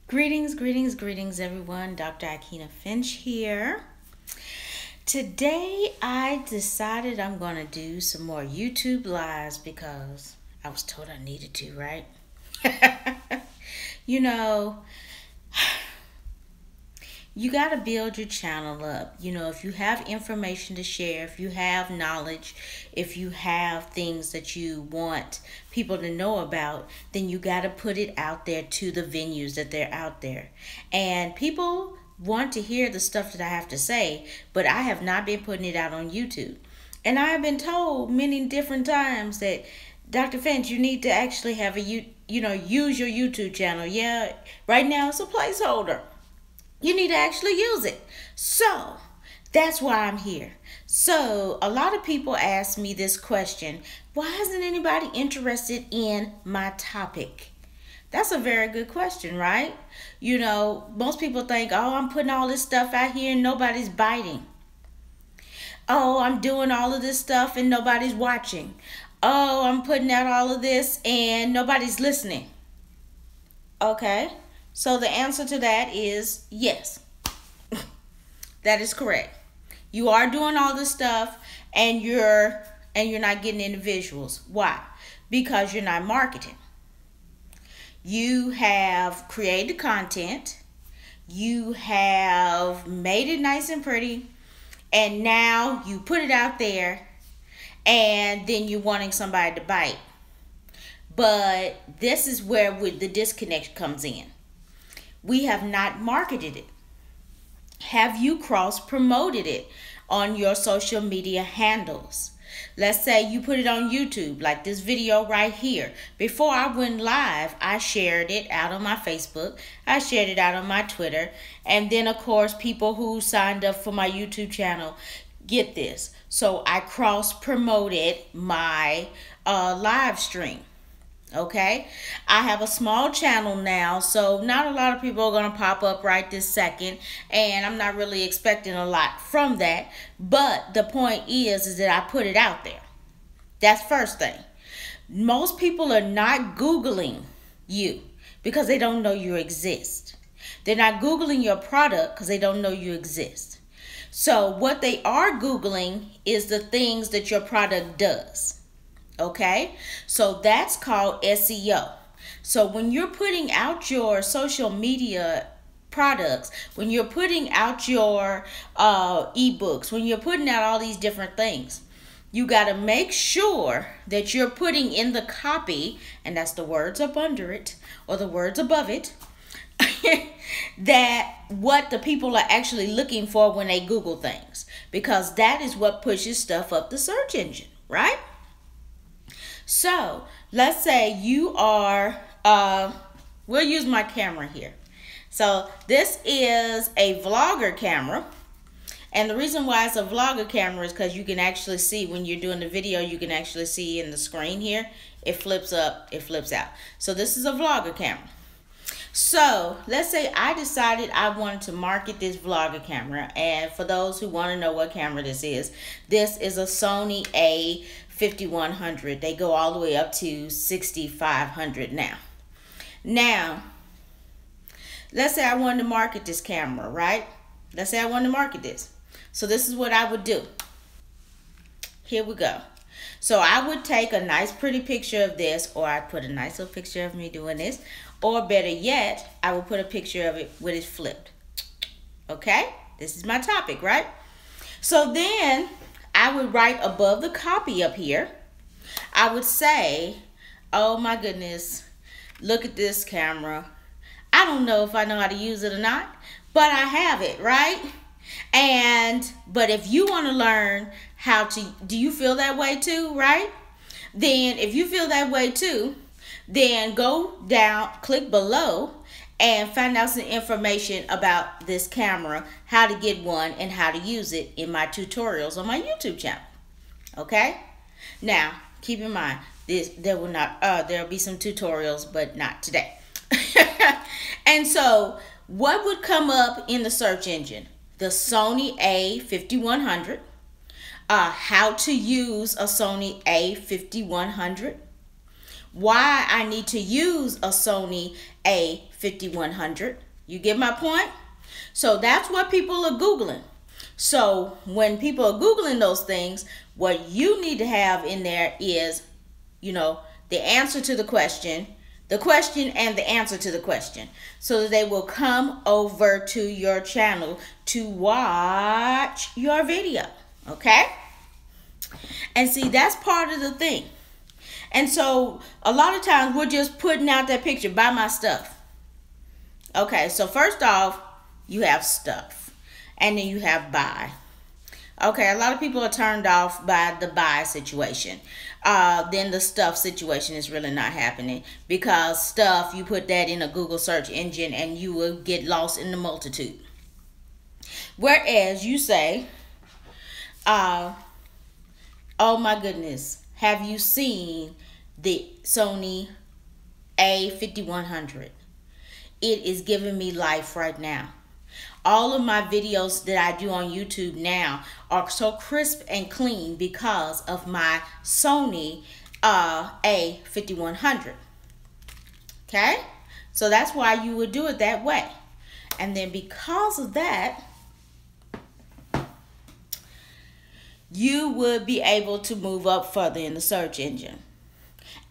Greetings, everyone. Dr. Aikyna Finch here. Today, I decided I'm going to do some more YouTube lives because I was told I needed to, right? you know, you got to build your channel up. If you have information to share, if you have knowledge, if you have things that you want people to know about, then you got to put it out there to the venues that they're out there. And people want to hear the stuff that I have to say, but I have not been putting it out on YouTube. And I have been told many different times that, Dr. Finch, you need to actually have use your YouTube channel. Yeah, right now it's a placeholder. You need to actually use it. So that's why I'm here. So a lot of people ask me this question: why isn't anybody interested in my topic? That's a very good question, right? Most people think, oh, I'm putting all this stuff out here and nobody's biting. Oh, I'm doing all of this stuff and nobody's watching. Oh, I'm putting out all of this and nobody's listening. Okay. So the answer to that is yes. That is correct. You are doing all this stuff and you're not getting any visuals. Why? Because you're not marketing. You have created content. You have made it nice and pretty. And now you put it out there and then you're wanting somebody to bite. But this is where the disconnect comes in. We have not marketed it. Have you cross-promoted it on your social media handles? Let's say you put it on YouTube, like this video right here. Before I went live, I shared it out on my Facebook. I shared it out on my Twitter. And then, of course, people who signed up for my YouTube channel get this. So I cross-promoted my live stream. Okay, I have a small channel now, so not a lot of people are going to pop up right this second, and I'm not really expecting a lot from that. But the point is that I put it out there. That's first thing. Most people are not Googling you because they don't know you exist. They're not Googling your product because they don't know you exist. So what they are Googling is the things that your product does. Okay, so that's called SEO. So when you're putting out your social media products, when you're putting out your ebooks, when you're putting out all these different things, you got to make sure that you're putting in the copy, and that's the words up under it or the words above it, that what the people are actually looking for when they Google things, because that is what pushes stuff up the search engine, right? So let's say you are, we'll use my camera here. So this is a vlogger camera. And the reason why it's a vlogger camera is because you can actually see when you're doing the video, you can actually see in the screen here, it flips up, it flips out. So this is a vlogger camera. So let's say I decided I wanted to market this vlogger camera. And for those who want to know what camera this is a Sony A5100. They go all the way up to 6500 now. Now, let's say I wanted to market this camera, right? Let's say I wanted to market this. So this is what I would do. Here we go. So I would take a nice pretty picture of this, or I'd put a nice little picture of me doing this, or better yet, I would put a picture of it with it flipped. Okay? This is my topic, right? So then I would write above the copy up here, I would say, oh my goodness, look at this camera. I don't know if I know how to use it or not, but I have it, right? But if you want to learn how to, do you feel that way too, right? Then if you feel that way too, then go down, click below, and find out some information about this camera, how to get one, and how to use it in my tutorials on my YouTube channel. Okay? Now, keep in mind, there'll be some tutorials, but not today. And so, what would come up in the search engine? The Sony A5100, how to use a Sony A5100, why I need to use a Sony A5100. You get my point? So that's what people are Googling. So when people are Googling those things, what you need to have in there is, the answer to the question and the answer to the question, so that they will come over to your channel to watch your video. Okay? And see, that's part of the thing. And so a lot of times we're just putting out that picture, buy my stuff. Okay, so first off, you have stuff, and then you have buy. Okay, a lot of people are turned off by the buy situation. Then the stuff situation is really not happening, because stuff, you put that in a Google search engine and you will get lost in the multitude. Whereas you say, oh my goodness, have you seen the Sony A5100? It is giving me life right now. All of my videos that I do on YouTube now are so crisp and clean because of my Sony A5100. Okay? So that's why you would do it that way. And then because of that, you would be able to move up further in the search engine.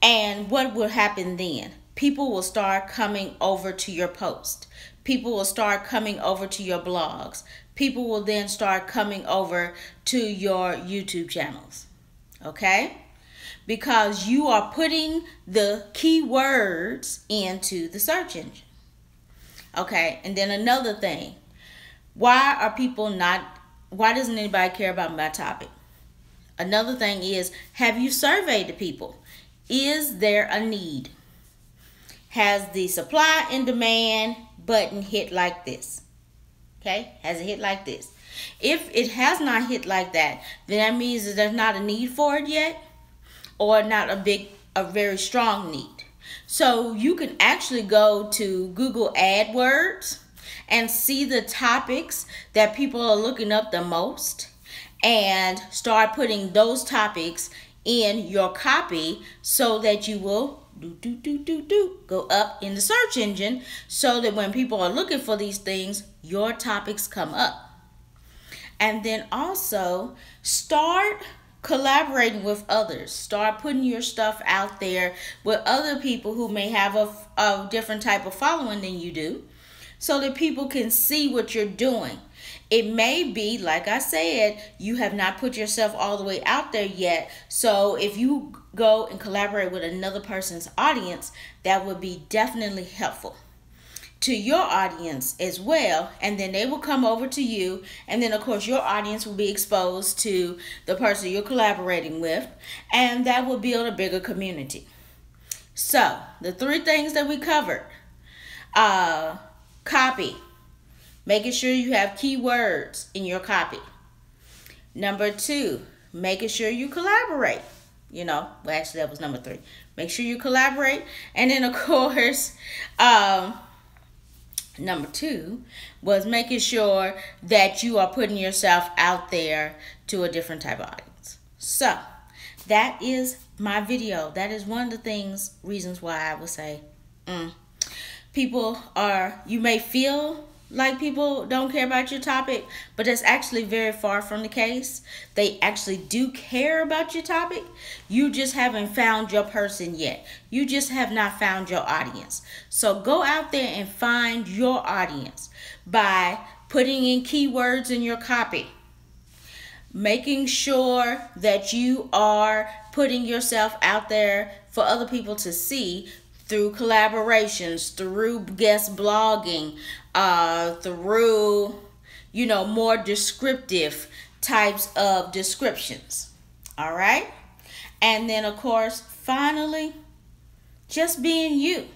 And what will happen then? People will start coming over to your post. People will start coming over to your blogs. People will then start coming over to your YouTube channels. Okay? Because you are putting the keywords into the search engine. Okay? And then another thing. Why doesn't anybody care about my topic? Another thing is, have you surveyed the people? Is there a need? Has the supply and demand button hit like this? Okay, has it hit like this? If it has not hit like that, then that means that there's not a need for it yet, or not a very strong need. So you can actually go to Google AdWords and see the topics that people are looking up the most, and start putting those topics in your copy, so that you will go up in the search engine, so that when people are looking for these things, your topics come up. And then also start collaborating with others. Start putting your stuff out there with other people who may have a different type of following than you do, so that people can see what you're doing. It may be, like I said, you have not put yourself all the way out there yet. So if you go and collaborate with another person's audience, that would be definitely helpful to your audience as well. And then they will come over to you. And then, of course, your audience will be exposed to the person you're collaborating with. And that will build a bigger community. So the 3 things that we covered. Copy. Making sure you have keywords in your copy. Number 2, making sure you collaborate. Well, actually, that was number 3. Make sure you collaborate. And then, of course, number 2 was making sure that you are putting yourself out there to a different type of audience. So that is my video. That is one of the reasons why I would say, you may feel like people don't care about your topic, but that's actually very far from the case. They actually do care about your topic. You just haven't found your person yet. You just have not found your audience. So go out there and find your audience by putting in keywords in your copy. Making sure that you are putting yourself out there for other people to see, through collaborations, through guest blogging, through, more descriptive types of descriptions. All right? And then, of course, finally, just being you.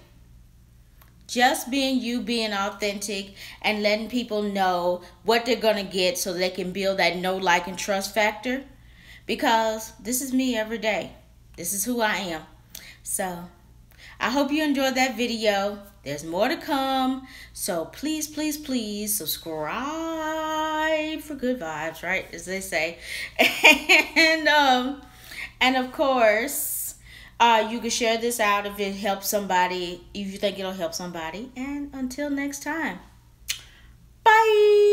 Just being you, being authentic, and letting people know what they're going to get, so they can build that know, like, and trust factor. Because this is me every day. This is who I am. So I hope you enjoyed that video. There's more to come. So please, please, please subscribe for good vibes, right? As they say. And of course, You can share this out if it helps somebody, if you think it'll help somebody. And until next time, bye.